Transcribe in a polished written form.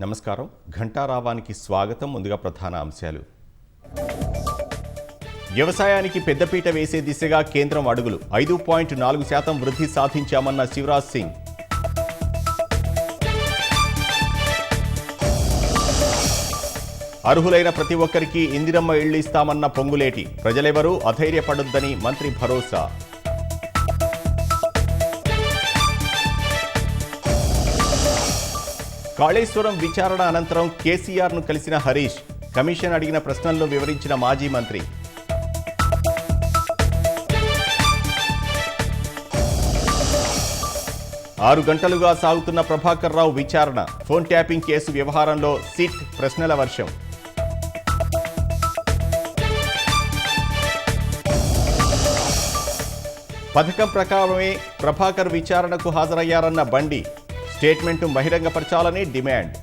నమస్కారం. ఘంటారావానికి స్వాగతం. ముందుగా ప్రధాన అంశాలు. వ్యవసాయానికి పెద్దపీట వేసే దిశగా కేంద్రం అడుగులు. 5.4% వృద్ధి సాధించామన్న శివరాజ్ సింగ్. అర్హులైన ప్రతి ఒక్కరికి ఇందిరమ్మ ఇళ్లు ఇస్తామన్న పొంగులేటి. ప్రజలెవరూ అధైర్యపడొద్దని మంత్రి భరోసా. కాళేశ్వరం విచారణ అనంతరం కేసీఆర్ను కలిసిన హరీష్. కమిషన్ అడిగిన ప్రశ్నలను వివరించిన మాజీ మంత్రి. ఆరు గంటలుగా సాగుతున్న ప్రభాకర్ రావు విచారణ. ఫోన్ ట్యాపింగ్ కేసు వ్యవహారంలో సిట్ ప్రశ్నల వర్షం. పథకం ప్రకారమే ప్రభాకర్ విచారణకు హాజరయ్యారన్న బండి. స్టేట్మెంటు బహిరంగపరచాలని డిమాండ్.